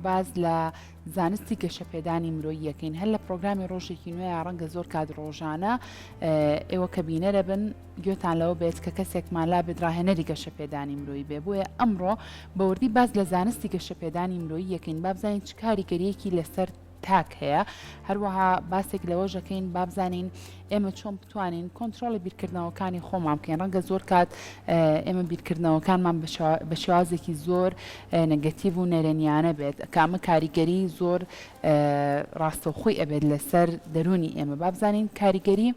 باز لە زانستی گەشەپێدانی مرۆییەکەین هەر لە پرۆگرامی ڕۆژێکی نوێ ڕەنگە زۆر کات ڕۆژانە ئێوە کە بینەرە بن گوێتان لەوە بێت کە کەسێکمان لا بدراهێنەری گەشەپێدانی مرۆیی بێ بۆیە ئەمڕۆ بەوردی باز لە زانستی گەشەپێدانی مرۆییەکەین با بزانین چ کاریگەریەکی لەسەر تاک هەیە هەروەها باسێک لەوەژەکەین با بزانین ئێمە چۆن بتوانین کۆنتترۆلی بیرکردنەوەکانی خۆمان بکەین ڕەنگە زۆر کات ئێمە بیرکردنەوەکانمان بە شێوازێکی زۆر نەگەتیڤ و نەرێنیانە بێت کامە کاریگەری زۆر ڕاستەوخۆی ئەبێت لەسەر دەرونی ئێمە با بزانین کاریگەری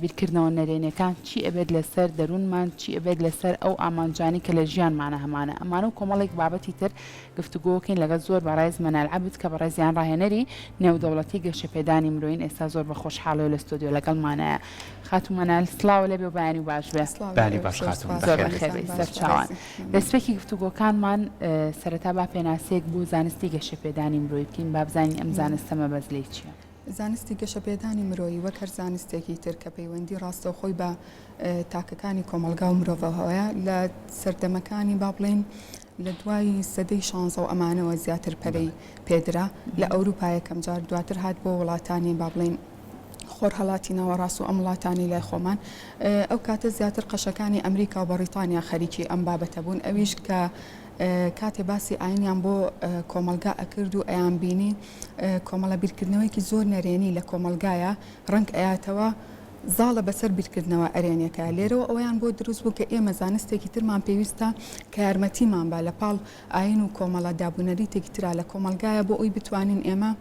بیرکردنەوە نەرێنەکان چی ئەبێت لەسەر دەروونمان چی ئەبێت لەسەر ئەو ئامانجانی کە لە ژیانمانە هەمانە ئەمانە و کۆمەڵێک بابەتی تر گفتوگۆکەین لەگەڵ زۆر بەڕێز مەنال عەبد کە بەڕێزیان ڕاهێنەری نێودەوڵەتی گەشەپێدانی مرۆیین ئێستا زۆر بە خۆشحاڵەوە لە ستۆدیۆ لەگەڵمانەیە خاتوم مەنال سڵاو لەبێ و بەیانی باش بێ بانی باش خاتوم زۆر بەخێر سەرچاوان دەستپێکی گفتوگۆکانمان سەرەتا با پێناسەیەک بوو زانستی گەشەپێدانی مرۆیی بکەین با بزانین ئەم زانستەمە بەز لێی چییە زانستی گەشەپێدانی مرۆیی وەک هەر زانستێکی تر کە پەیوەندی ڕاستەوخۆی بە تاکەکانی کۆمەلگا و مرۆڤەوەیە لە سەردەمەکانی با بڵێن لە دوای سەدەی 16 ئەمانەوە زیاتر پەرەی پێدرا لە ئەوروپا یەکەم جار دواتر هات بۆ وڵاتانی با بڵێن خۆر هەڵاتی ناوەڕاست و ئەم وڵاتانی لای خۆمان ئەو کاتە زیاتر قەشەکانی ئەمریکا و بەریتانیا خەریکی ئەم بابەتە بوون ئەویش کە کاتێ باسی ئاینیان بۆ کۆمەلگا ئەکرد و ئەیان بینی کۆمەڵە بیرکردنەوەیکی زۆر نەرێنی لە کۆمەلگایە ڕنگ ئەیاتەوە زاڵە بەسەر بیرکردنەوە ئەرێنیەکە لێرەوە ئەویان بۆ دروست بوو کە ئێمە زانستێکی ترمان پێویستە کە یارمەتیمان با لە پاڵ ئاین و کۆمەڵە دابوونەری تێکی ترا لە کۆمەلگایە بۆ ئەوی بتوانین ئێمە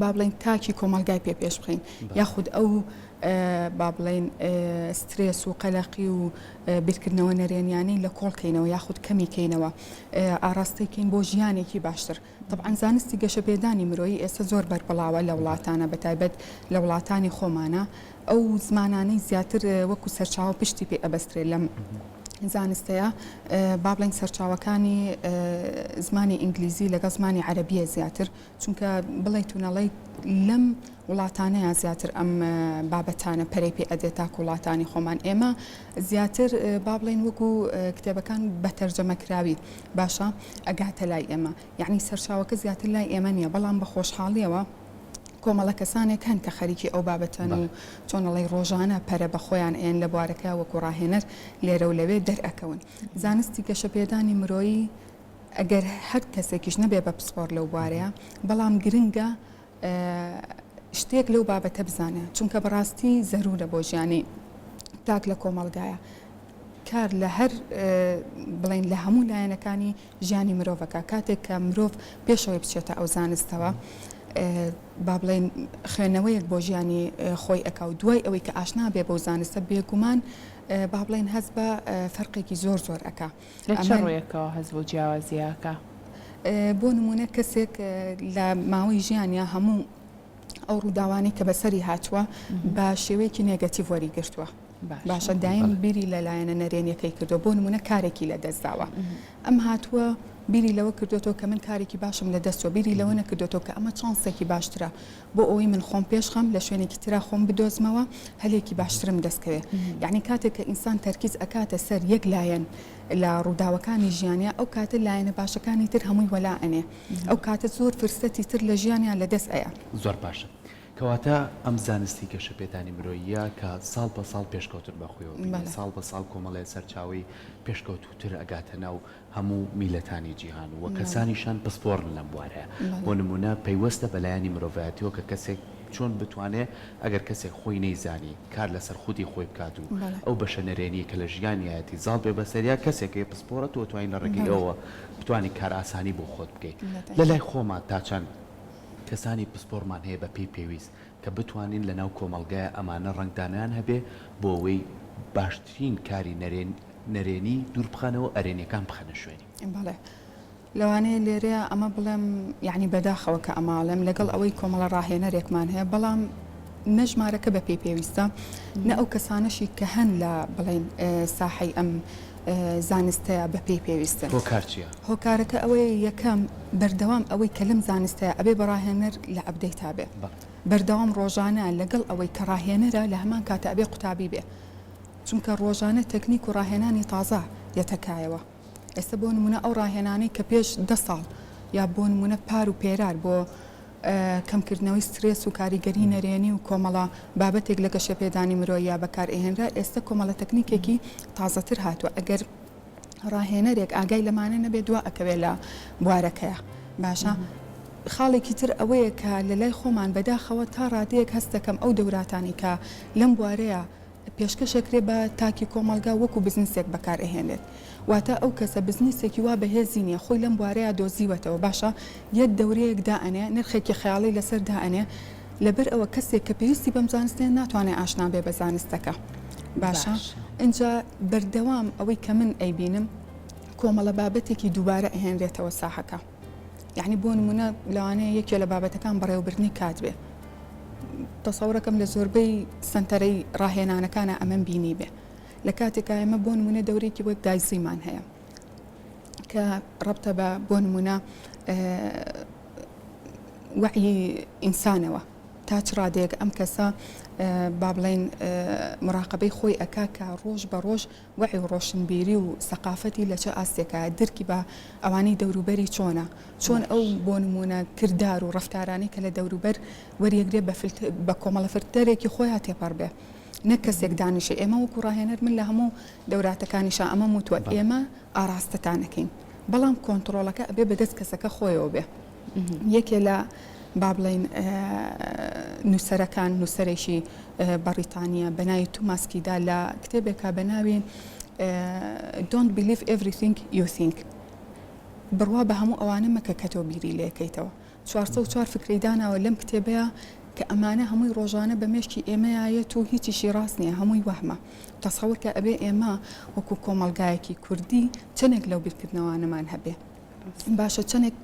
با بڵێن تاکی کۆمەلگای پێش بخەین یاخود ئەو با بڵێن سترێس و قەلەقی و بیرکردنەوە نەرێنیانەی لە کۆڵکەینەوە یاخود کەمیکەینەوە ئاراستەیکەین بۆ ژیانێکی باشتر طبعا زانستی گەشەپێدانی مرۆیی ئێستا زۆر بەربڵاوە لە وڵاتانە بەتایبەت لە وڵاتانی خۆمانە ئەو زمانانەی زیاتر وەکو سەرچاوە پشتی پێ ئەبەسترێت لەم زانستەیە با بڵێن سەرچاوەکانی زمانی ئینگلیزی لەگەڵ زمانی عەرەبیە زیاتر چونکە بڵێیتونەڵی لەم وڵاتانەیە زیاتر ئەم بابەتانە پەرەی پێ ئەدێت تا وڵاتانی خۆمان ئێمە زیاتر با بڵێن وەکو کتێبەکان بە تەرجەمەکراوی باشە ئەگاتە لای ئێمە یعنی سەرچاوەکە زیاتر لای ئێمە نییە بەڵام بە خۆشحاڵیەوە کۆمەڵە کەسانێک هەن کە خەریکی ئەو بابەتەن و چۆنەڵی ڕۆژانە پەرە بە خۆیان ئێن لە بوارەکە وەکو ڕاهێنەر لێرە و لەوێ دەرئەکەون زانستی گەشەپێدانی مرۆیی ئەگەر هەر کەسێکیش نەبێ بە پسپۆر لەو بوارەیە بەڵام گرنگە شتێک لەو بابەتە بزانە چونکە بەڕاستی زەرورە بۆ ژیانی تاک لە کۆمەلگایە کار لە هەر بڵێن لە هەموو لایەنەکانی ژیانی مرۆڤەکە کاتێک کە مرۆڤ پێشەوەی بچێتە ئەو زانستەوە با بڵێن خوێندنەوەیەک بۆ ژیانی خۆی ئەکا و دوای ئەوەی کە ئاشنا بێ بۆ زانستە بێگومان با بڵێن هەز بە فەرقێکی زۆر زۆر ئەکا لە چ ڕوویەکەوە هەز بۆ جیاوازیەکە بۆ نمونە کەسێک لە ماوەی ژیانیا هەموو ئەو ڕووداوانی کە بەسەری هاتووە بە شێوەیەکی نێگەتیڤ وەریگرتووە باشە دایم بیری لەلایەنە نەرێنیەکەی کردو بۆ نمونە کارێکی لە دەستداوە ئەم هاتووە بیری لەوە کردوەوە کە من کارێکی باشم لە دەستەوە بیری لەوە نەکردوەوە کە ئەمە چانسێکی باشترە بۆ ئەوەی من خۆم پێشخەم لە شوێنێکی ترا خۆم بدۆزمەوە هەلێکی باشترم دەستکەوێ یعنی کاتێک کە ئینسان تەرکیز ئەکاتە سەر یەک لایەن لە ڕووداوەکانی ژیانیا ئەو کاتە لایەنە باشەکانی تر هەمووی وەلاەنێ ئەو کاتە زۆر فرسەتی تر لە ژیانیان لە دەست ئەیە زۆر باشە کەواتە ئەم زانستی گەشەپێدانی مرۆییە کە ساڵ بە ساڵ پێشکەوتن بەخۆیەوە ساڵ بە ساڵ کۆمەڵێ سەرچاوی پێشکەوتوتر ئەگاتە ناو هەموو میلەتانی جیهان و کەسانیشان پسپۆڕن لەم بوارەیە بۆ نمونە پەیوەستە بەلایانی مرۆڤایەتیەوە کە کەسێک چۆن بتوانێت ئەگەر کەسێک خۆی نەیزانی کار لەسەر خودی خۆی بکات و ئەو بەشە نەرێنی کە لە ژیانیەتی زاڵ بێ بەسەریا کەسێکی پسپۆرەت و توانین لە ڕێگەیەوە بتوانانی کار ئاسانی بۆ خۆت بکەیت لە لای خۆمان تا چەند کەسانی پسپۆرمان هەیە بە پێی پێویست کە بتوانین لە ناو کۆمەلگای ئەمانە ڕنگدانیان هەبێ بۆ ئەوەی باشترین کاری نەرێنی دوور بخەنەوە ئەرێنیەکان بخەنە شوێنی بەڵێ لەوانەیە لێرەیە ئەمە بڵێم یعنی بەداخەوە کە ئەماڵم لەگەڵ ئەوەی کۆمەڵە ڕاهێنەرێکمان هەیە بەڵام نەژمارەکە بە پێی پێویستە نە ئەو کەسانەشی کە هەن لە بڵێن ساحەی ئەم زانستەیە بە پێی پێویستە هۆکارەکە ئەوەیە یەکەم بەردەوام ئەوەی کە لەم زانستەیە ئەبێ بەڕاهێنەر لە ئەبدەیت تابێ بەردەوام ڕۆژانە لەگەڵ ئەوەی کە ڕاهێنەرە لە هەمان کاتە ئەبێ قوتابی بێ چونکە ڕۆژانە تەکنیک و ڕاهێنانی تازە دێتەکایەوە ئێستا بۆ نمونە ئەو ڕاهێنانەی کە پێش 10 ساڵ یا بۆ نمونە پار و پێرار بۆ کەمکردنەوەی سترێس و کاریگەری نەرێنی و کۆمەڵە بابەتێک لە گەشەپێدانی مرۆڤ یا بەکار ئێهێنرا ئێستا کۆمەڵە تەکنیکێکی تازەتر هاتووە ئەگەر ڕاهێنەرێک ئاگای لەمانە نەبێت دوا ئەکەوێت لە بوارەکەیە باشە خاڵێکی تر ئەوەیە کە لە لای خۆمان بەداخەوە تا ڕادەیەک هەست دەکەم ئەو دەوراتانی کە لەم بوارەیە پێشکەشەکرێ بە تاکی کۆمەلگا وەکو بزنسێک بەکار ئەهێنێت واتە ئەو کەسە بزنسێکی وا بەهێزی نیە خۆی لەم بوارەیە دۆزیوەتەوە باشە یەک دەورەیەک دائەنێ نرخێکی خەیاڵی لەسەر دائەنێ لەبەر ئەوە کەسێک کە پێویستی بەم زانستێن ناتوانێت ئاشنا بێ بە زانستەکە باشە اینجا بەردەوام ئەوەی کە من ئەیبینم کۆمەڵە بابەتێکی دووبارە ئەهێنرێتەوە ساحەکە یعنی بۆ نمونە لەوانەیە یەکێ لە بابەتەکان بەڕێوەبردنی کات بێ تەسەورەکەم لە زۆربەی سنتەرەی ڕاهێنانەکانە ئەمەم بینی بێ لە کاتێکا ئێمە بۆ نمونە دەورێکی وەک دایزیمان هەیە کە ڕەبتە بە بۆ نمونە وعی ئینسانەوە تا چ ڕادەیەک ئەم کەسە با بڵێن مراقبەی خۆی ئەکا کە ڕۆژ بە ڕۆژ وعی و ڕۆشنبیری و سەقافەتی لە چه ئاستێکە درکی بە ئەوانەی دەوروبەری چۆنە چۆن ئەو بۆ نمونە کردار و ڕەفتارانی کە لە دەوروبەر وەریەگرێ بە کۆمەڵە فرتەرێکی خۆیان تێپەڕ بێ نەک کەسێک دانیشە ئێمە وەکو ڕاهێنەر من لە هەموو دەوراتەکانیشە ئەمە وتووە ئێمە ئاراستەتانەکەین بەڵام کۆنتڕۆڵەکە ئەبێ بەدەست کەسەکە خۆیەوە بێ یەکێ لە با بڵێن نووسەرەکان نووسەرێکی بەریتانیا بەناوی توماسکیدا لە کتێبێکا بەناوی Don't believe everything you think بڕوا بە هەموو ئەوانە مەکە کە تۆ بیری لێکەیتەوە 404 فکری داناوە لەم کتێبەیە کە ئەمانە هەمووی ڕۆژانە بە مێشکی ئێمەیەت و هیچیشی ڕاست نییە هەمووی وەهمە تەسەور کە ئەبێ ئێمە وەکو کۆمەلگایەکی کوردی چەندێک لەو بیرکردنەوەوانەمان هەبێ باشە چەندێک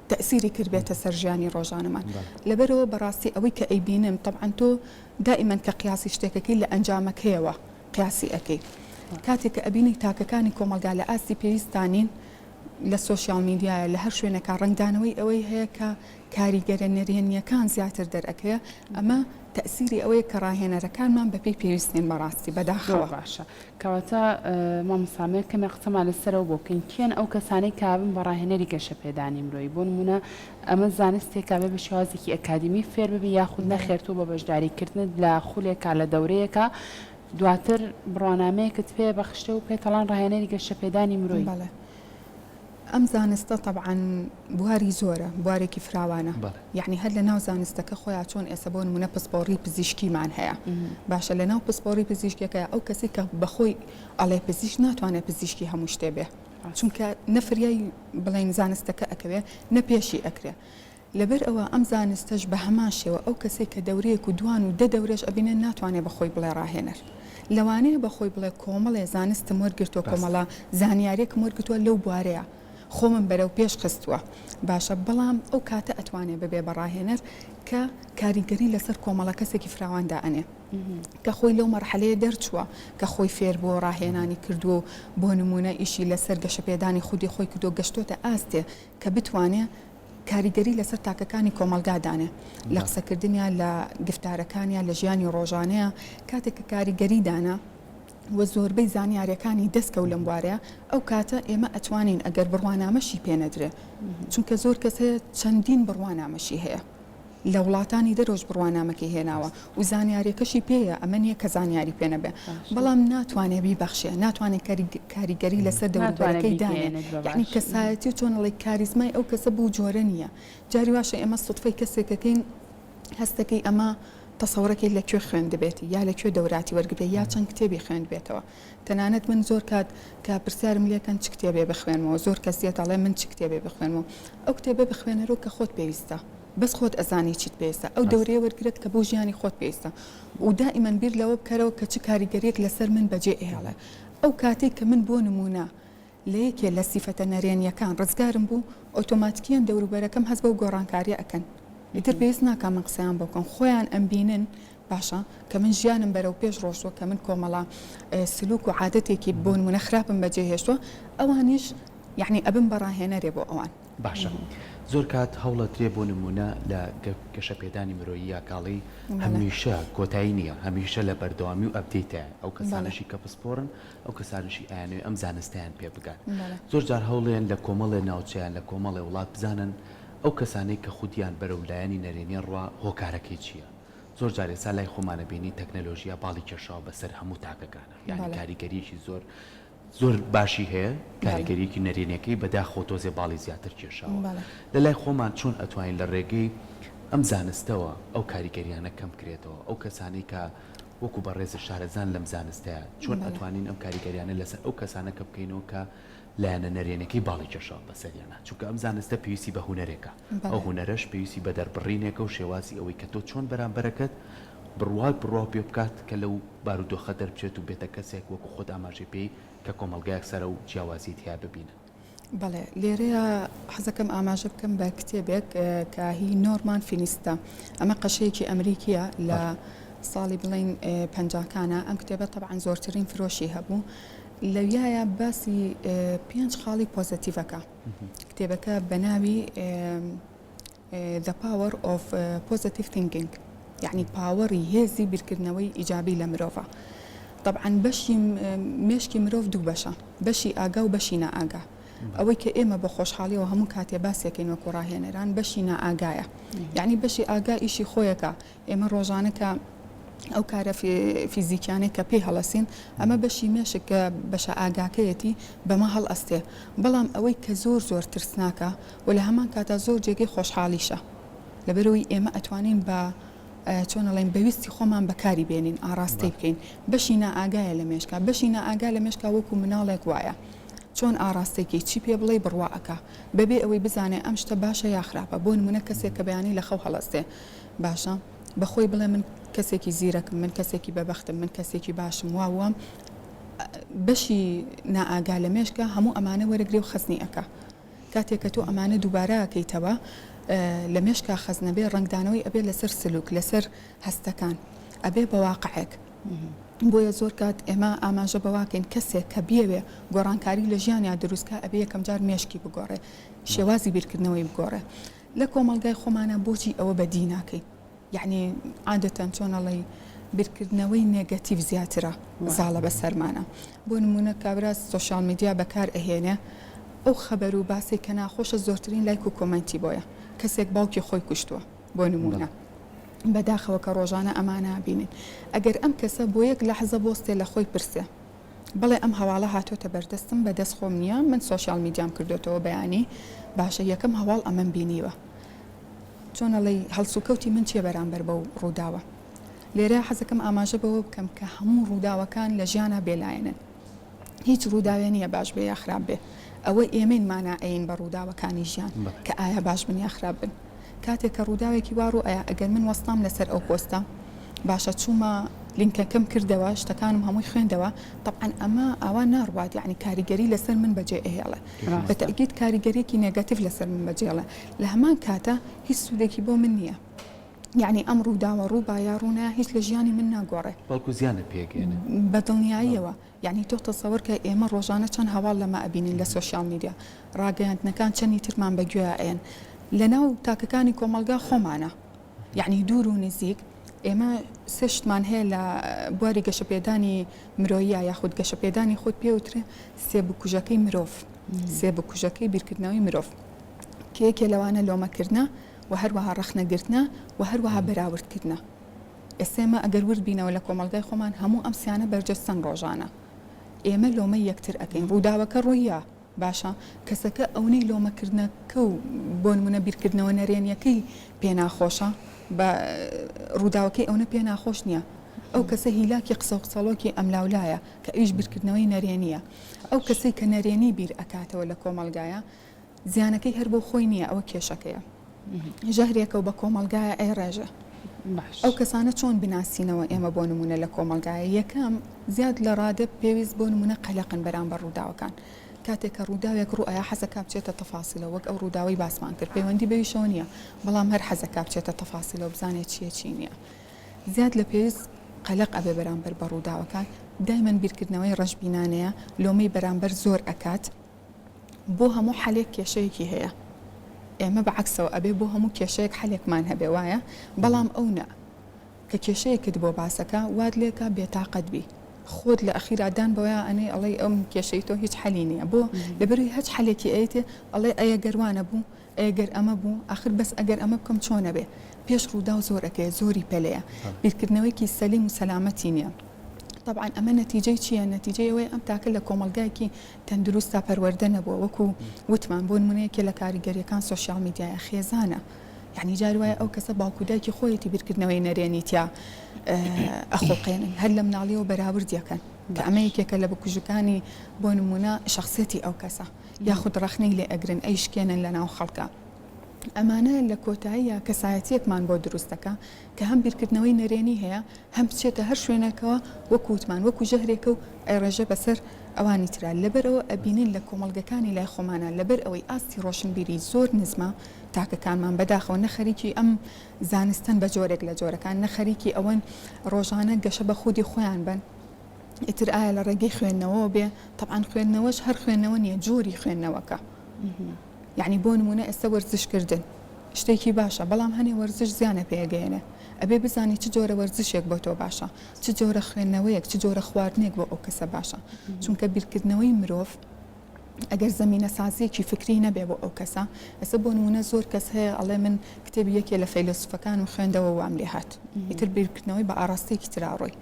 تأثیری کردبێتە سەر ژیانی ڕۆژانەمان لەبەرەوە بەڕاستی ئەوەی کە ئەیبینم طبعاً تۆ دائما کە قیاسی شتێکەکەی لە ئەنجامەکەیەوە قیاسی ئەەکەی کاتێک کە ئەبینی تاکەکانی کۆمەلگا لە ئاستی پێویستانین لە سوۆسیال میدیایە لە هەر شوێنێکە ڕنگدانەوەی ئەوەی هەیە کە کاریگەرە نەرێنیەکان زیاتر دەرەکەیە ئەمە تأثیری ئەوەیە کە ڕاهێنەرەکانمان بەپی پێویستین بەڕاستی بەداخەوە باشە کەواتە مامۆستا کەمێک قسەمان لەسەرەوە بۆکەین کێن ئەو کەسانەی کابن بە ڕاهێنەری گەشەپێدانی مرۆیی بۆ نمونە ئەمە زانستێکا بێ بە شێوازێکی ئەکادمی فێر ببی یاخود نەخێرتوو بە بەشداریکردن لە خولێکا لە دەورەیەکە دواتر بڕوانامەیەکت پێ بەخشتە و پێتەڵان ڕاهێنەری گەشەپێدانی مرۆیی ئەم زانستە طبعاً بواری زۆرە بوارێکی فراوانە یعنی هەر لە ناو زانستەکە خۆیان چۆن ئێستا بۆ نمونە پسپۆڕی پزیشکیمان هەیە باشە لە ناو پسپۆڕی پزیشکەکە ئەو کەسی کە بەخۆی ئەڵێ پزیشک ناتوانێت پزیشکی هەموو شتێ بێ چونکە نەفریای بڵین زانستەکە ئەکەوێ نەپێشی ئەکرێ لەبەر ئەوە ئەم زانستەش بە هەمان شێوە ئەو کەسێک کە دەورەیەک و دوان و دەورەش ئەبینێ ناتوانێت بەخۆی بڵێ ڕاهێنەر لەوانەیە بەخۆی بڵێ کۆمەڵێ زانستم وەرگرتووە کۆمەڵە زانیاریەکم وەرگرتووە لەو بوارەیە خۆمم بەرەو پێش خستووە باشە بەڵام ئەو کاتە ئەتوانێت ببێ بەڕاهێنەر کە کاریگەری لەسەر کۆمەڵە کەسێکی فراواندا ئەنێ کە خۆی لەو مەرحەلەیە دەرچووە کە خۆی فێر بۆ ڕاهێنانی کردووە بۆ نمونە ئیشی لەسەر گەشەپێدانی خودی خۆی کردو گەشتۆتە ئاستێ کە بتوانێت کاریگەری لەسەر تاکەکانی کۆمەلگادانێ لە قسەکردنیان لە گفتارەکانیان لە ژیانی ڕۆژانەیە کاتێک کە کاریگەری دانا وە زۆربەی زانیاریەکانی دەستکە و لەم بوارەیە ئەو کاتە ئێمە ئەتوانین ئەگەر بڕوانامەشی پێنەدرێ چونکە زۆر کەس هەیە چەندین بڕوانامەشی هەیە لە وڵاتانی دەرۆژ بڕوانامەکەی هێناوە و زانیاریەکەشی پێیە ئەمە نییە کە زانیاری پێنەبێ بەڵام ناتوانێت بیبەخشێ ناتوانێت کاریگەری لەسەر دەوروبەرەکەی دانێ یعنی کەسایەتی چۆنڵی کاریزمای ئەو کەسە بوو جۆرە نییە جاری واشە ئێمە سوتفەی کەسێکەکەین هەستەکەی ئەمە تەسەورەکەی لەکوێ خوێن دەبێتی یا لەکوێ دەوراتی وەرگێ یا چەند کتێبی خوێن بێتەوە تەنانەت من زۆر کات کە پرسیارم لێکەن چ کتێبێ بخوێنەوە زۆر کەسێت ئەڵێ من چ کتێبێ بخوێنەوە ئەو کتێبە بخوێنەرەوە کە خۆت پێویستە بەس خۆت ئەزانی چیت پێویستە ئەو دەورەیە وەرگرێت کە بۆ ژیانی خۆت پێویستە و دائیمەن بیر لەوە بکەرەوە کە چ کاریگەریەک لەسەر من بەجێ ئێڵێ ئەو کاتێک کە من بۆ نمونە لە یەکێ لە سیفەتە نەرێنیەکان ڕزگارم بوو ئۆتۆماتیکیان دەوروبەرەکەم هەست بە و گۆڕانکاریە ئەکەن ئیتر پێویست ناکەم من قسەیان بکەم خۆیان ئەمبینن باشە کە من ژیانم بەرەو پێش ڕۆژوە کە من کۆمەڵە سلوک و عادەتێکی بۆ نمونە خراپم بەجێهێشتوە ئەوانیش یعنی ئەبم بەڕاهێنەرێ بۆ ئەوان باشە زۆر کات هەوڵە درێ بۆ نمونە لە گەشەپێدانی مرۆیی یاکاڵی هەمیشە کۆتایی نییە، هەمیشە لە بەردەوامی و ئەپدیتە ئەو کەسانشی کە پسپۆرن ئەو کەسانشی ئاانوێ ئەم زانستیان پێ بگات. زۆر جار هەوڵێن لە کۆمەڵێ ناوچیان لە کۆمەڵی وڵات بزانن ئەو کەسانەی کە خودیان بەرەولایانی نەرێنیان ڕوا هۆکارەکەی چییە. زۆر جارێسا لای خۆمانە بینی تەکنەلۆژیا باڵی کێشاوە بەسەر هەموو تاکەکانە، یعنی کاریگەریەکی زۆر باشی هەیە، کاریگەریەکی نەرێنیەکەی بەداخۆ تۆزێ باڵی زیاتر کێشاوە. لە لای خۆمان چۆن ئەتوانین لە ڕێگەی ئەم زانستەوە ئەو کاریگەریانە کەم بکرێتەوە، ئەو کەسانی کە وەکو بە ڕێزە شارەزان لەم زانستەیە چۆن ئەتوانین ئەم کاریگەریانە لەسەر ئەو کەسانە کە بکەینەوە کە لایەنە نەرێنەکەی باڵی کێشاوە بەسەریانە، چونکە ئەم زانستە پێویستی بە هوەرێکە، ئەو هوەرەش پێویستی بە دەربڕینێکە و شێوازی ئەوەی کە تۆ چۆن بەرامبەرەکەت بڕوا پێ بکات کە لەو بارودۆخە دەربچێت و بێتە کەسێک وەکو خۆت ئاماژەی پێی کە کۆمەلگایەک سەرە و جیاوازی تیا ببینە. بەڵێ لێرەیە حەزەکەم ئاماژە بکەم بە کتێبێک کە هی نۆرمان فینیستە، ئەمە قەشەیەکی ئەمریکیە لە ساڵی بڵین 50کانە. ئەم کتێبە تەبعاً زۆرترین فرۆشی هەبوو، لەویایە باسی 5 خاڵی پۆزتیڤەکە. کتێبەکە بە ناوی The Power of Positive Thinking، یعنی پاوەڕی هێزی بیرکردنەوەی ئیجابی لە مرۆڤە. طبعاً بەشی مێشکی مرۆڤ دوو بەشە، بەشی ئاگا و بەشی نائاگا. ئەوەی کە ئێمە بە خۆشحاڵیەوە هەموو کاتێ باسێکین وەکو ڕاهێنەران بەشی نائاگایە، یعنی بەشی ئاگا ئیشی خۆیەکە، ئێمە ڕۆژانەکە ئەو کارە فیزیکیانەی کە پێی هەڵەسین، ئەمە بەشی مێشک کە بەشە ئاگاکەیەتی بەمە هەڵ ئەستێ. بەڵام ئەوەی کە زۆر ترسناکە و لە هەمان کاتە زۆر جێگەی خۆشحاڵیشە، لەبەرەوەی ئێمە ئەتوانین بە چۆنەڵێن بەویستی خۆمان بەکاری بێنین، ئاڕاستی بکەین. بەشی نائاگایە لە مێشکا، بەشی نائاگا لە مێشکا وەکو مناڵێک وایە، چۆن ئاڕاستێکی چی پێ بڵێ بڕواەکە بەبێ ئەوەی بزانێ ئەم شتە باشە یا خراپە. بۆ نمونە کەسێک کە بەیانی لە خەو هەڵەستێ باشە بەخۆی بڵێ من کەسێکی زیرەکم، من کەسێکی بەبەختم، من کەسێکی باشم، واوەم بەشی نائاگا لە مێشکە هەموو ئەمانە وەرەگرێ و خەزنی ئەکە. کاتێک کە تۆ ئەمانە دووبارەکەیتەوە لە مێشکا خەزنەبێ ڕنگدانەوەی ئەبێ لەسەر سلوک، لەسەر هەستەکان، ئەبێ بە واقعێک. بۆیە زۆر کات ئێمە ئاماژە بەواکەین کەسێک کە بێوێ گۆڕانکاری لە ژیانیا دروستکە ئەبێ یەکەم جار مێشکی بگۆڕێ، شێوازی بیرکردنەوەی بگۆڕێ. لە کۆمەلگای خۆمانە بۆچی ئەوە بەدی ناکەین؟ یعنی عادەتەن چۆنەڵی بیرکردنەوەی نێگەتیڤ زیاترە زاڵە بەسەرمانە. بۆ نمونە کابرا سۆشیال میدیا بەکار ئەهێنێ، ئەو خەبەر و باسی کە ناخۆشە زۆرترین لایک و کۆمنتی بۆیە، کەسێک باوکی خۆی کوشتووە بۆ نمونە، بەداخەوە کە ڕۆژانە ئەمانە بینین. ئەگەر ئەم کەسە بۆ یەک لەحزە بۆستێ لە خۆی پرسێ بڵێ ئەم هەواڵە هاتۆتە بەردەستم بەدەست خۆم نییە، من سۆشیال میدیام کردوێتەوە بەیانی، باشە یەکەم هەواڵ ئەمەم بینیوە، چۆنەڵی هەڵسوکەوتی من چیە بەرامبەر بەو ڕووداوە. لێرە حەزەکەم ئاماژە بەوە بکەم کە هەموو ڕووداوەکان لە ژیانە بێلایەنن، هیچ ڕووداوێ نییە باش بێ یا خراپ بێ. ئەوە ئێمەین مانە ئەین بە ڕووداوەکانی ژیان کە ئایا باش بن یا خراپ بن. کاتێک کە ڕووداوێکی وارو ئایا ئەگەر من وەستام لەسەر ئەو پۆستە باشە چوومە لینکەکەم کردەوە شتەکانم هەمووی خوێندەوە، طبعاً ئەمە ئەوە ناڕوات، یعنی کاریگەری لەسەر من بەجێ ئەهێڵێ، بە تەکید کاریگەریەکی نێگاتیڤ لەسەر من بەجێڵێ، لە هەمان کاتە هیچ سوودێکی بۆ من نییە. یعنی ئەم ڕووداوە ڕوو بایاڕوونە هیچ لە ژیانی من ناگۆڕێ، بەڵکو زیانە پێگەێنێ بە دڵنیاییەوە. یعنی تۆ تەسەوەر کە ئێمە ڕۆژانە چەند هەواڵ لەمە ئەبینین لە سۆشیال میدیا، ڕاگەیاندنەکان چەندی ترمان بەگوێ ئەێن لەناو تاکەکانی کۆمەلگا خۆمانە، یعنی دوور و نزیک. ئێمە سشتمان هەیە لە بواری گەشەپێدانی مرۆییە یاخود گەشەپێدانی خۆت پێوترێ سێبکوژەکەی مرۆڤ، سێبکوژەکەی بیرکردنەوەی مرۆڤ، کێکێ لەوانە لۆمەکردنە و هەروەها ڕەخنەگرتنە و هەروەها بەراوردکردنە. ئێسێمە ئەگەر ورد بینەوە لە کۆمەلگای خۆمان هەموو ئەم سیانە بەرجەستن ڕۆژانە، ئێمە لۆمە یەکتر ئەەکەین. ڕووداوەکە ڕۆیە باشە، کەسەکە ئەوەی لۆمەکردنەکە و بۆ نمونە بیرکردنەوە نەرێنیەکەی پێ ناخۆشە، بە ڕووداوەکەی ئەوە پێ ناخۆش نییە. ئەو کەسە هیلاکی قسە و قسەڵۆکی ئەملاولایە کە ئیش بیرکردنەوەی نەرێنیە. ئەو کەسەی کە نەرێنی بیر ئەکاتەوە لە کۆمەلگایە زیانەکەی هەر بۆ خۆی نییە، ئەوە کێشەکەیە. ژەهرێکە و بە کۆمەلگایە ئەی ڕێژە. ئەو کەسانە چۆن بناسینەوە ئێمە بۆ نمونە لە کۆمەلگایە؟ یەکەم زیاد لە ڕادە پێویست بۆ نمونە قەلەقن بەرامبەر ڕووداوەکان. کاتێک کە ڕووداوێک ڕوئە حەزەکە بچێتە تەفاسیلە، وەک ئەو ڕووداوی باسمان کرد پەیوەندی بەویشەوە نییە، بەڵام هەر حەزەکە بچێتە تەفاسیلە و بزانێت چیە چی نییە. زیاد لە پێویست قەلەق ئەبێ بەرامبەر بە ڕووداوەکان. دایمەن بیرکردنەوەی ڕەشبینانەیە لۆمەی بەرامبەر زۆر ئەکات، بۆ هەموو حەلێک کێشەیەکی هەیە. ئێمە بەعکسەوە ئەبێ بۆ هەموو کێشەیەک حەلێکمان هەبێ وایە بەڵام ئەو نە کە کێشەیەکت بۆ باسەکە واد لێکە بێتاقەت بی خۆت لە ئەخیرادان بۆیە ئەنێ ئەڵێ ئەم کێشەی تۆ هیچ حەلی نییە بۆ لەبەروی هەچ حەلێکی ئەیتێ ئەڵێ ئەیە گەروانە بوو ئەگەر ئەمە بوو آخر بەس ئەگەر ئەمە بکەم چۆنە بێ پێش ڕوودا و زۆرەکەی زۆری پەلەیە بیرکردنەوەیکی سەلیم و سەلامەتی نییە طبعا ئەمە نەتیجەی چییە نەتیجەی ئەوەی ئەم تاکە لە کۆمەلگایەکی تەندروستە پەروەردە نەبووە وەکو وتمان بۆ نمونەیەکی لە کاریگەریەکان سوشیال میدیایە خێزانە یعنی جار وایە ئەو کەسە باوکودایکی خۆیەتی بیرکردنەوەی نەرێنیتیا ئەخۆقێنن هەر لە مناڵیەوە بەراوردیەکەن کە ئەمە یەکێکە لە بکوژەکانی بۆ نمونە شخصێتی ئەو کەسە یاخود ڕەخنەی لێ ئەگرن ئەیشکێنن لە ناو خەڵکە ئەمانە لە کۆتاییە کەسایەتیەکمان بۆ دروستەکە کە هەم بیرکردنەوەی نەرێنی هەیە هەم بچێتە هەر شوێنەکەەوە وەکووتمان وەکو ژەهرێکە و ئەیڕێژە بەسەر ئەوانی ترا لەبەرەوە ئەبینین لە کۆمەلگەکانی لای خۆمانە لەبەر ئەوەی ئاستی ڕۆشنبیری زۆر نزمە تاکەکانمان بەداخەوە نەخەریکی ئەم زانستن بە جۆرێک لە جۆرەکان نەخەریکی ئەوەن ڕۆژانە گەشە بە خودی خۆیان بن ئیتر ئایا لە ڕێگەی خوێندنەوە بێ طبعاً خوێندنەوەش هەر خوێندنەوە نییە جۆری خوێندنەوەکە یعنی بۆ نمونە ئێستا وەرزشکردن شتێکی باشە بەڵام هەنێ وەرزش زیانە پێگەێنێ ئەبێ بزانی چ جۆرە وەرزشێک بۆ تۆ باشە چ جۆرە خوێندنەوەیەک چ جۆرە خواردنێک بۆ ئەو کەسە باشە چونکە بیرکردنەوەی مرۆڤ ئەگەر زمینە سازیەکی فکری نەبێ بۆ ئەو کەسە ئەستا بۆ نمونە زۆر کەس هەیە ئەڵێ من کتێبی یەکێ لە فەیلسوفەکان و خوێندەوە وام لێ هات ئیتر بیرکردنەوەی بە ئاراستەیەکی تراڕۆی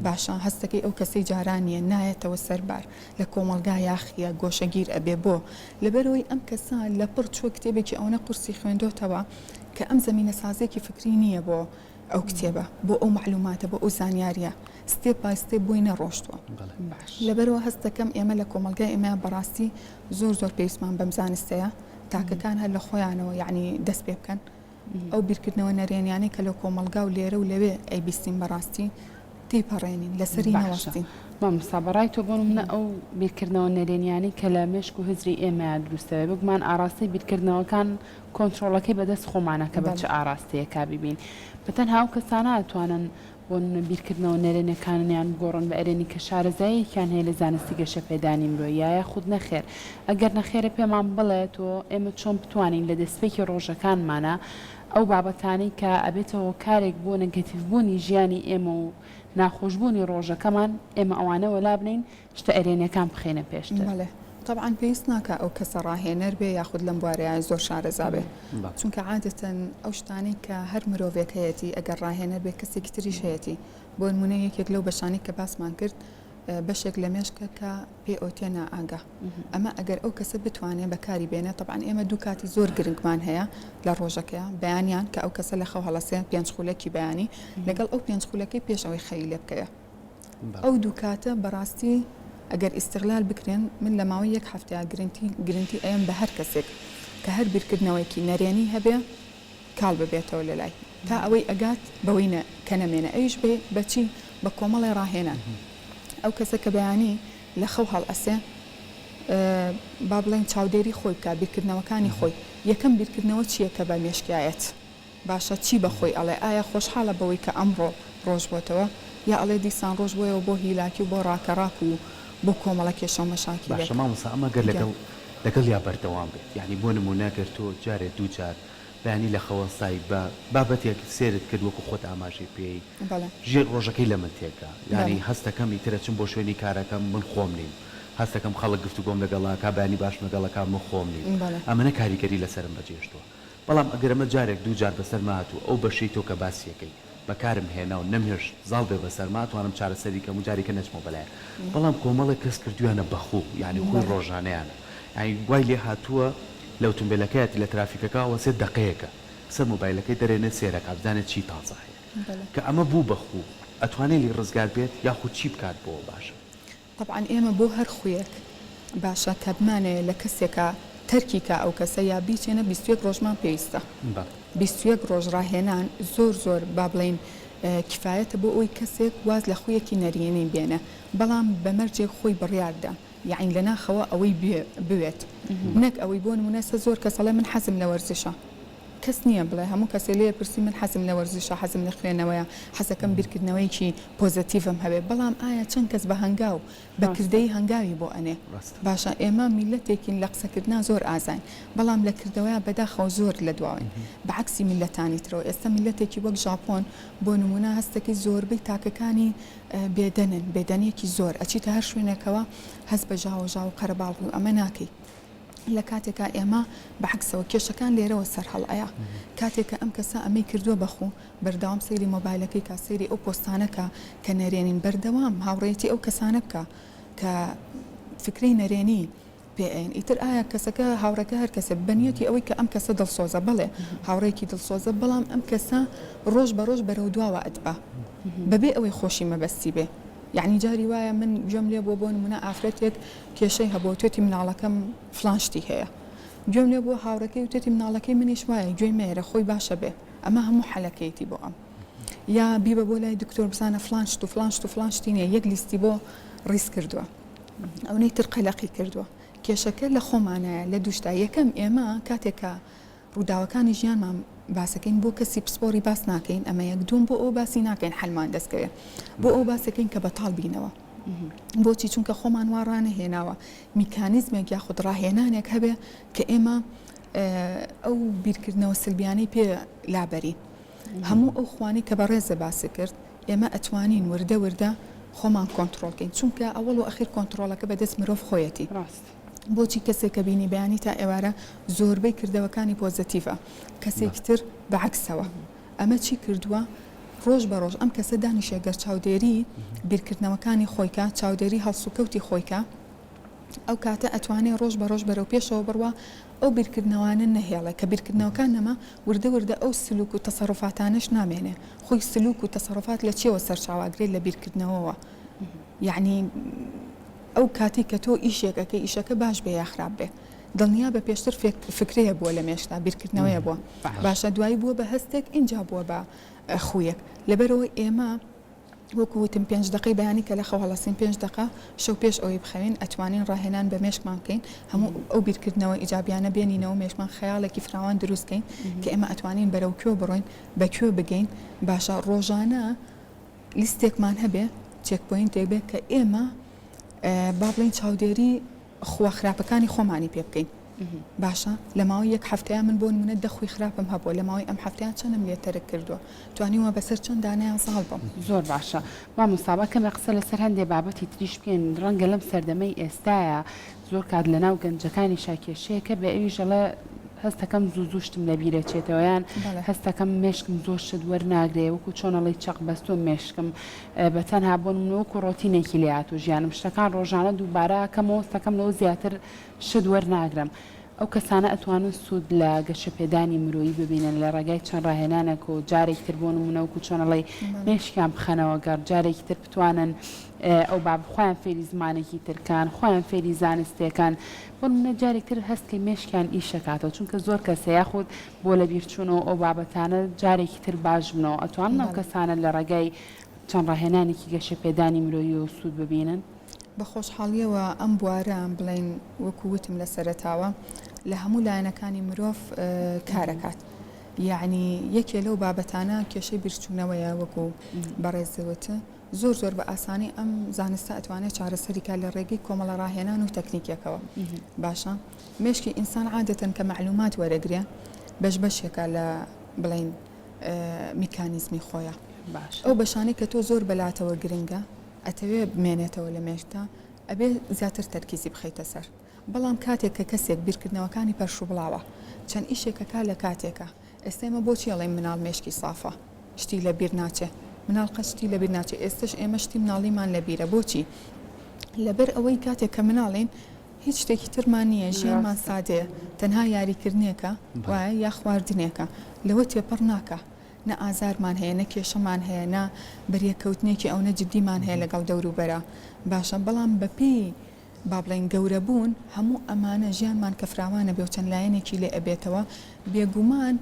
باشە هەستەکەی ئەو کەسەی جارانیە نایەتەوە سەربار لە کۆمەلگا یاخیە گۆشەگیر ئەبێ بۆ لەبەرەوەی ئەم کەسە لە پڕ چوە کتێبێکی ئەوەنە قورسی خوێندۆتەوە کە ئەم زمینە سازێکی فکری نییە بۆ ئەو کتێبە بۆ ئەو معلوماتە بۆ ئەو زانیاریە ستێپ بای ستێپ بۆی نەڕۆشتووە لەبەرەوە هەستەکەم ئێمە لە کۆمەلگای ئێمە بەڕاستی زۆر پێویستمان بەم زانستەیە تاکەکان هەر لە خۆیانەوە یعنی دەست پێ بکەن ئەو بیرکردنەوە نەرێنیانەی کە لە کۆمەلگا و لێرە و لەوێ ئەی بیستین بەڕاستی تێپەڕێنین لەسەری نەوەستین مامسابڕای تۆ بۆ منە ئەو بیرکردنەوە نەرێنیانی کە لە مشک و هزری ئێمە دروستەوە بگومان ئاراستی بیرکردنەوەکان کۆنتترۆلەکەی بەدەست خۆمانەکە بە چه ئاراستەیەکا ببین بەتەنها ئەو کەسانە ئەتوانن بۆ بیرکردنەوە نەرێنەکانیان گۆڕن بە ئەرێنی کە شارەزاییان هەیە لە زانستی گەشەپێدانی مرۆیایە خود نەخێر ئەگەر نەخێرە پێمان بڵێت تۆ ئێمە چۆن بتوانین لە دەستپێکی ڕۆژەکانمانە ئەو بابەتانی کە ئەبێتەوە کارێک بۆ نەگەتیڤبوونی ژیانی ئێمە و ناخۆشببوونی ڕۆژەکەمان ئێمە ئەوانەوە لابنین شتە ئەرێنەکان بخێنە پێشتر طبعا پێویست ناکە ئەو کەسە ڕاهێنەر بێ یاخود لەم بوارەیە زۆر شارەزا بێ چونکە عادەتەن ئەو شتانی کە هەر مرۆڤێک هەیەی ئەگەر ڕاهێنەر بێ کەسێکی تریش هەیەی بۆ نمونە یەکێک لەو بەشانی کە باسمان کرد بەشێک لە مێشکە کە پێ ئۆتێ نائاگا ئەمە ئەگەر ئەو کەسە بتوانێت بەکاری بێنێ طبعا ئێمە دوو کاتی زۆر گرنگمان هەیە لە ڕۆژەکەیە بەیانیان کە ئەو کەسە لە خەو هەڵەسێ پێنج خولەکی بەیانی لەگەڵ ئەو پێنج خولەکەی پێشەوەی خەی لێ بکەوە ئەو دوو کاتە بەڕاستی ئەگەر ئیستیغلال بکرێن من لە ماوەی یەک هەفتەیە گرنتی ئەم بە هەر کەسێک کە هەر بیرکردنەوەیکی نەرێنی هەبێ کاڵ ببێتەوە لە لای تا ئەوەی ئەگات بەوەی کە نەمێنە ئەویش بێ بەچی بە کۆمەڵی ڕاهێنان ئەو کەسە کە بەیانی لە خەو هەڵ ئەسێ با بڵێن چاودێری خۆی بکە بیرکردنەوەکانی خۆی یەکەم بیرکردنەوە چییە کە بە مێشکایەت باشە چی بەخۆی ئەڵێ ئایا خۆشحاڵە بەوەی کە ئەمڕۆ ڕۆژ بۆتەوە یا ئەڵێ دیسان ڕۆژ بۆیەوە بۆ هیلاکی و بۆ ڕاکەڕاک و بۆ کۆمەڵە کێشە و مەشاکی باشە مامۆستا ئەمە گەر لەگەڵ یا بەردەوام بێت یعنی بۆ نمونەگەر تۆ جارێک دوو جار بەیانی لە خەوەستایی بە بابەتێک سێرت کرد وەکو خۆت ئاماژەی پێی ژێر ڕۆژەکەی لە من تێکە یعنی هەستەکەمی ترە چم بۆ شوێنی کارەکەم من خۆم نیم هەستەکەم خەڵک گفتوگۆم لەگەڵاکە بەیانی باش لەگەڵەکە من خۆم نیم ئەمەنە کاریگەری لەسرم بەجێشتووە بەڵام ئەگەر ئەمە جارێک دوو جار بەسەر ماهاتوو ئەو بەشەی تۆ کە باسیەکەی بەکارم هێنا و نەمێش زاڵ بێ بەسەرما توانم چارەسەری کەم و جارێکە نەچمە بەلایە بەڵام کۆمەڵی کەس کردویانە بەخۆ یعنی خۆی ڕۆژانەیانە یعنی وای لێ هاتووە لە ئۆتۆمبیلەکەیەتی لە ترافیکەکەەوە سێ دقەیەکە سەر مۆبایلەکەی دەرێنێت سێرەکە بزانێت چی تازە هەیە کە ئەمە بوو بەخۆ ئەتوانێت لی ڕزگار بێت یاخود چی بکات بۆ باشە طبعا ئێمە بۆ هەر خویەک باشە کە بمانێ لە کەسێکە تەرکیکە ئەو کەسە یا بیچێنە 21 ڕۆژمان پێویستە 21 ڕۆژ ڕاهێنان زۆر با بڵین کفایەتە بۆ ئەوی کەسێک واز لە خویەکی نەرێنی بێنە بەڵام بەمەرجێک خۆی بڕیاردا یعنی لە ناخەوە ئەوەی بوێت نەک ئەوەی بۆ نمونە زۆر کەسەڵێ من حەزم لە وەرزشە کەس نییە بڵێ هەموو کەسێ لێ پرسی من حەزم لە وەرزشە حەزم لە خوێنەوەیە حەزەکەم بیرکردنەوەیکی پۆزتیڤم هەبێ بەڵام ئایا چەند کەس بە هەنگاو بە کردەی هەنگاوی بۆ ئەنێ باشە ئێمە میلەتێکین لە قسەکردنا زۆر ئازاین بەڵام لە کردەوەیە بەداخەوە زۆر لە دواوین بەعکسی میلەتانی ترەوە ئێستا میلەتێکی وەک ژاپۆن بۆ نمونە هەستێکی زۆربەی تاکەکانی بێدەنن بێدەنیەکی زۆر ئەچیتە هەر شوێنێکەوە هەست بە ژاو قەرەباڵ و ئەمە ناکەی لە کاتێکا ئێمە بەعکسەوە کێشەکان لێرەوە سەر هەڵەیە کاتێککە ئەم کەسە ئەمەی کردووە بەخۆ بەردەوام سەیری مۆبایلەکەی کا سەیری ئەو پۆستانەکە کە نەرێنین بەردەوام هاوڕێتی ئەو کەسانە بکە کە فکری نەرێنی پێئین ئیتر ئایا کەسەکە هاوڕەکە هەر کەسە بەنیەتی ئەوەی کە ئەم کەسە دڵسۆزە بڵێ هاوڕێکی دڵسۆزە بەڵام ئەم کەسە ڕۆژ بە ڕۆژ بەرەو دواوە ئەدبە بەبێ ئەوەی خۆشی مەبەستی بێ یعنی جاری وایە من گوێم لێ بۆ نمونە ئافرەتێک کێشەی هەبوو توێتی مناڵەکەم فلانشتی هەیە گوێم لێ بۆ هاوڕەکەی و توێتی مناڵەکەی منیش وایە گوێی مێرە خۆی باشە بێ ئەمە هەموو حەلەکەیەتی بۆ ئەم یا بیبە بۆ لای دکتۆر بزانە فلانشتی نییە یەک لیستی بۆ ڕیس کردووە ئەوەی تر قەلەقی کردووە کێشەکە لە خۆمانایە لە دووشتا یەکەم ئێمە کاتێکە ڕووداوەکانی ژیانمان باسەکەین بۆ کەسی پسپۆری باس ناکەین ئەمە یەک دوم بۆ ئەو باسی ناکەین حلمان دەستکەوێت بۆ ئەو باسەکەین کە بەتاڵ بینەوە بۆچی چونکە خۆمان وا ڕانەهێناوە میکانیزمێک یا خودڕاهێنانێک هەبێ کە ئێمە ئەو بیرکردنەوە سلبیانەی پێ لابەری هەموو ئەو خوانی کە بە ڕێزە باسی کرد ئێمە ئەتوانین وردە خۆمان کۆنتترۆلکەین چونکە ئەوڵ و ئەخیر کۆنتترۆلەکە بەدەست مرۆڤ خۆیەتی بۆچی کەسێک کە بینی بەیانی تا ئێوارە زۆربەی کردەوەکانی پۆزتیڤە کەسێکی تر بەعکسەوە ئەمە چی کردووە ڕۆژ بە ڕۆژ ئەم کەسە دانیشێگەر چاودێری بیرکردنەوەکانی خۆیکە چاودێری هەڵسوکەوتی خۆیکە ئەو کاتە ئەتوانێت ڕۆژ بە ڕۆژ بەرەو پێشەوە بڕوە ئەو بیرکردنەوانە نەهێڵە کە بیرکردنەوەکان نەما وردە ئەو سلوک و تەسەڕفاتانش نامێنێ خۆی سلوک و تەسەڕفات لە چێوە سەرچاواگرێت لە بیرکردنەوەوە یعنی ئەو کاتی کە تۆ ئیشێکەکە ئیشەکە باش بێ یا خراپ بێ دڵنیا بە پێشتر فکرەیە بووە لە مێشتا بیرکردنەوەیە بووە باشە دوایی بووە بە هەستێک اینجا بووە بە خویەک لەبەرەوەی ئێمە وەکوتم 5 دقی بەیانی کە لە خەوەڵەسین 5 دقه شەو پێش ئەوەی بخەوین ئەتوانین ڕاهێنان بە مێشکمان بکەین هەموو ئەو بیرکردنەوە ئیجابیانە بێنینەوە مێشمان خەیاڵێکی فراوان دروستکەین کە ئێمە ئەتوانین بەرەو کوێ بڕۆین بەکوێ بگەین باشە ڕۆژانە لیستێکمان هەبێ چێکپۆینتێک بێت کە ئێمە با بڵین چاودێری خوا خراپەکانی خۆمانی پێ بکەین باشە لە ماوەی یەک هەفتەیە من بۆ نمونە دەخوی خراپم هەبووە لە ماوەی ئەم هەفتەیە چەندم لێ تەرک کردووە توانیوە بەسەر چەند دانیان ساڵ بم زۆر باشە ما مستابەکەمە قسە لەسەر هەندێک بابەتی تریش بکەین ڕەنگە لەم سەردەمەی ئێستاە زۆر کات لەناو گەنجەکانی شاکێشەیەکە بە ئەوی ژەڵە هەستەکەم زووشتم لە بیرە چێتەوەیان هەستەکەم مێشکم زۆر شت وەرناگرێ وەکو چۆنەڵی چەق بەستۆ مێشکم بە تەنها بۆ وەکو ڕۆتینێکی لات و ژیانم شتەکان ڕۆژانە دووبارە کەمەوەستەکەم لەوە زیاتر شت وەرناگرم ئەو کەسانە ئەتوانن سوود لە گەشەپێدانی مرۆیی ببینن لە ڕێگای چەند ڕاهێنانێک و جارێکی تر بۆ نمونە وەکو چۆنەڵی مێشکیان بخەنەوە گەڕ جارێکی تر بتوانن ئەو باب خۆیان فێری زمانێکی ترکان خۆیان فێری زانستیەکان بۆ نمونە جارێک تر هەستکەی مێشکیان ئیشەکاتەوە چونکە زۆر کەسە یاخود بۆ لە بیرچوونەوە ئەو بابەتانە جارێکی تر باش بنەوە ئەتوانن ئەو کەسانە لە ڕێگای چەند ڕاهێنانێکی گەشەپێدانی مرۆیی و سوود ببینن بە خۆشحاڵیەوە ئەم بوارە بڵین وەکو وتم لە سەرەتاوە لە هەموو لایەنەکانی مرۆڤ کارەکات یعنی یەکێ لەو بابەتانە کێشەی بیرچوونەوەیە وەکو بەڕێزەوەتە زۆر بە ئاسانی ئەم زانستە ئەتوانێت چارەسەریکە لە ڕێگەی کۆمەڵە ڕاهێنان و تەکنیکەکەوە باشە مێشکی ئینسان عادەتەن کە معلومات وەرەگرێ بەشێکە لە بڵین میکانیزمی خۆیە ئەو بەشانەی کە تۆ زۆر بەلاتەوە گرنگە ئەتەوێ بمێنێتەوە لە مێشتا ئەبێ زیاتر تەرکیزی بخەیتە سەر بەڵام کاتێک کە کەسێک بیرکردنەوەکانی پەرشوو بڵاوە چەند ئیشێکەکە لە کاتێکە ئێستێمە بۆچی ئەڵێ مناڵ مێشکی سافە شتی لە بیر ناچێ مناڵ قەشتی لە بیر ناچێت ئێستش ئێمە شتی مناڵیمان لە بیرە بۆچی لەبەر ئەوەی کاتێک کە مناڵین هیچ شتێکی ترمان نییە ژیانمان سادەیە تەنها یاریکردنێکە وایە یا خواردنێکە لەوە تێپەڕ ناکە نە ئازارمان هەیە نە کێشەمان هەیە نە بەریەکەوتنێکی ئەو نەجددیمان هەیە لەگەڵ دەوروبەرە باشە بەڵام بەپێی با بڵین گەورە بوون هەموو ئەمانە ژیانمان کە فراوانە بێ و چەند لایەنێکی لێ ئەبێتەوە بێگومان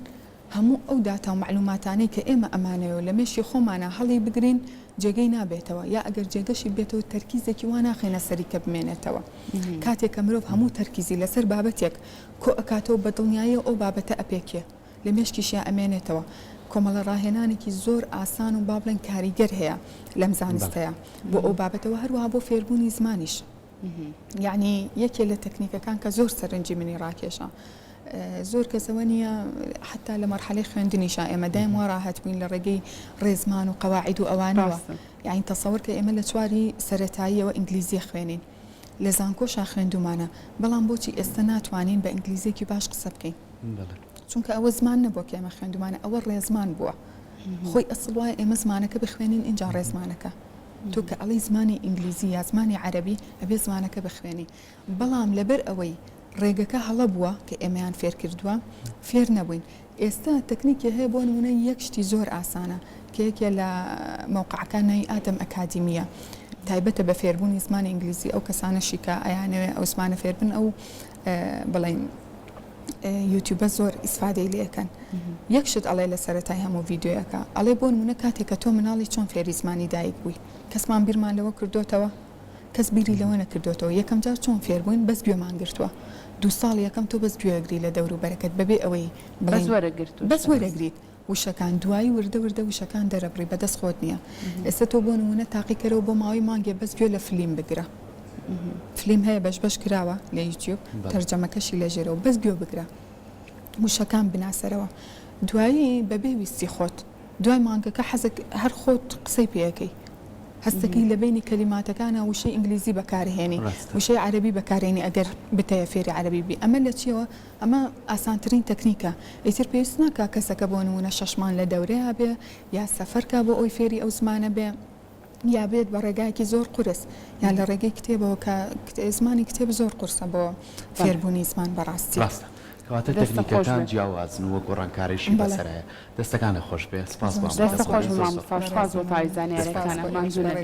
هەموو ئەو داتا و معلوماتانەی کە ئێمە ئەمانەوە لە مێشی خۆمانە هەڵی بگرین جێگەی نابێتەوە یا ئەگەر جێگەشی بێتەوە تەرکیزێکی وا ناخێنە سەری کە بمێنێتەوە کاتێک کە مرۆڤ هەموو تەرکیزی لەسەر بابەتێک کۆ ئەکاتەوە بە دڵنیایە ئەو بابەتە ئەپێکێ لە مێشکیشیان ئەمێنێتەوە کۆمەڵە ڕاهێنانێکی زۆر ئاسان و با بڵێن کاریگەر هەیە لەم زانستەیە بۆ ئەو بابەتەوە هەروەها بۆ فێربوونی زمانیش یعنی یەکێ لە تەکنیکەکان کە زۆر سەرنجی منی ڕاکێشە زۆر کەسەوە نییە حتا لە مەرحەلەی خوێندنیشا ئێمە دایم وا ڕاهەت بووین لە ڕێگەی ڕێزمان و قەواعید و ئەوانەوە یعنی تەسەوەر کە ئێمە لە چواری سەرەتاییەوە ئینگلیزی خوێنین لە زانکۆشا خوێندومانە بەڵام بۆچی ئێستا ناتوانین بە ئینگلیزیێکی باش قسە بکەین چونکە ئەوە زمان نەبووە کە ئێمە خوێندومانە ئەوە ڕێزمان بووە خۆی ئەسڵ وایە ئێمە زمانەکە بخوێنین اینجا ڕێزمانەکە تۆ کە ئەڵی زمانی ئینگلیزی یا زمانی عەرەبی ئەبێ زمانەکە بخوێنی بەڵام لەبەر ئەوەی ڕێگەکە هەڵە بووە کە ئێمەیان فێر کردووە فێر نەبووین ئێستا تەکنیکی هەیە بۆ نمونە یەک شتی زۆر ئاسانە کە یەکێ لە موقعەکانی ئادەم ئەکادیمیە تایبەتە بە فێربوونی زمانی ئینگلیزی ئەو کەسانەشی کە ئەیانەوێ ئەو زمانە فێربن ئەو بڵین یوتیوبە زۆر ئیسفادەی لەکەن یەک شت ئەڵێ لە سەرەتای هەموو ڤیددیۆیەکە ئەڵێ بۆ نمونە کاتێک کە تۆ مناڵی چۆن فێری زمانی دایک بووی کەسمان بیرمان لەوە کردوتەوە کەس بیری لەوە نەکردوتەوە یەکەم جار چۆن فێربووین بەس گوێمان گرتووە دو ساڵ یەکەم تۆ بەس گوێگری لە دەور و بەرەکەت بەبێ ئەوەی بەس وەرەگریت وشەکان دوایی وردە وشەکان دەرەبڕی بەدەست خۆت نییە ئێستا تۆ بۆ نمونە تاقیکەرەوە بۆ ماوەی مانگێ بەس گوێ لە فلیم بگرە فلیم هەیە بەش کراوە لە یوتیوب تەرجەمەکەشی لەژێرەوە بەس گوێ بگرە وشەکان بناسەرەوە دوایی بەبێ ویستی خۆت دوای مانگەکە حەزك هەر خۆت قسەی پێەکەی هەستەکەی لە بینی کەلیماتەکانە وشەی ئینگلیزی بەکارهێنی وشەی عەرەبی بەکارهێنی ئەگەر بتەیە فێری عەرەبی بی ئەمە لە چیەوە ئەمە ئاسانترین تەکنیکە ئیتر پێویست ناکە کەسەکە بۆ نمونە شەشمان لە دەورەیە بێ یا سەفەرکە بۆ ئەوی فێری ئەو زمانە بێ یا بێت بە ڕێگایکی زۆر قورس یان لە ڕێگەی کتێبەوە کە زمانی کتێب زۆر قورسە بۆ فێربوونی زمان بەڕاستی کەواتە تەکنیکەکان جیاوازن وە گۆڕانکاریشی بەسەرایە دەستەکانە خۆش بێ سپاس دەستە خۆش مام سپاس بۆ پایزانیارەکانە مانزوو نەبی